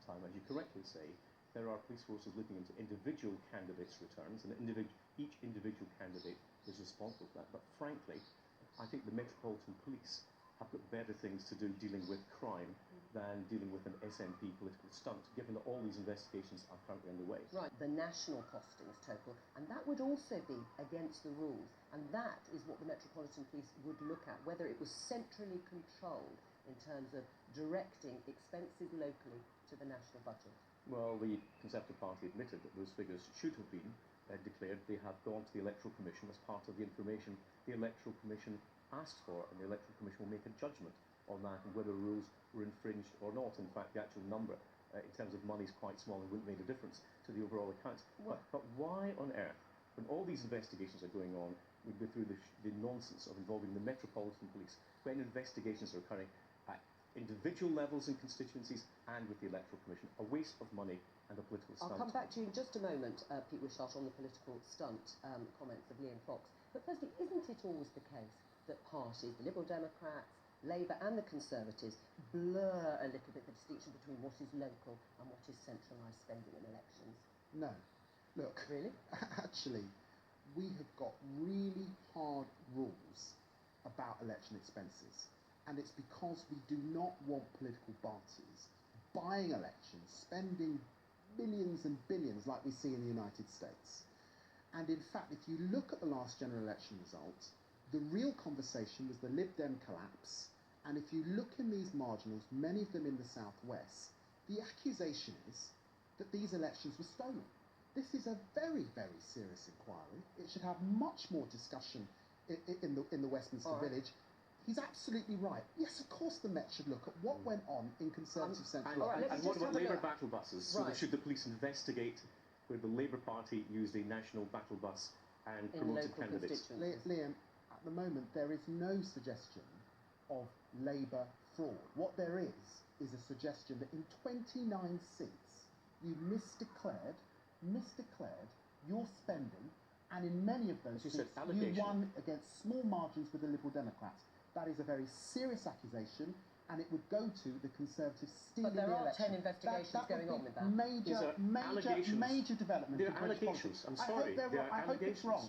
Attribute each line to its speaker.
Speaker 1: time, as you correctly say, there are police forces looking into individual candidates' returns, and each individual candidate is responsible for that. But frankly, I think the Metropolitan Police have got better things to do dealing with crime than dealing with an SNP political stunt, given that all these investigations are currently underway.
Speaker 2: Right, the national costings total, and that would also be against the rules, and that is what the Metropolitan Police would look at, whether it was centrally controlled in terms of directing expenses locally to the national budget.
Speaker 1: Well, the Conservative Party admitted that those figures should have been declared. They have gone to the Electoral Commission as part of the information the Electoral Commission asked for, and the Electoral Commission will make a judgment on that and whether rules were infringed or not. In fact, the actual number in terms of money is quite small and wouldn't make a difference to the overall accounts. But why on earth, when all these investigations are going on, we go through the nonsense of involving the Metropolitan Police, when investigations are occurring at individual levels in constituencies and with the Electoral Commission? A waste of money and a political stunt.
Speaker 2: I'll come back to you in just a moment, Pete Wishart, on the political stunt comments of Liam Fox. But firstly, isn't it always the case that parties, the Liberal Democrats, Labour and the Conservatives, blur a little bit the distinction between what is local and what is centralised spending in elections?
Speaker 3: No. Look,
Speaker 2: really?
Speaker 3: Actually, we have got really hard rules about election expenses. And it's because we do not want political parties buying elections, spending billions and billions like we see in the United States. And in fact, if you look at the last general election results, the real conversation was the Lib Dem collapse. And if you look in these marginals, many of them in the southwest, the accusation is that these elections were stolen. This is a very, very serious inquiry. It should have much more discussion in the Westminster Village. He's absolutely right. Yes, of course the Met should look at what went on in Conservative Central.
Speaker 1: And what about Labour battle buses? Right. So should the police investigate where the Labour Party used a national battle bus and promoted candidates?
Speaker 3: Liam, at the moment there is no suggestion of Labour fraud. What there is a suggestion that in 29 seats you misdeclared your spending, and in many of those seats you won against small margins with the Liberal Democrats. That is a very serious accusation, and it would go to the Conservatives stealing the election.
Speaker 2: But there are 10 investigations going on with that.
Speaker 3: Major developments.
Speaker 1: They're allegations. I'm sorry.
Speaker 3: I hope it's wrong.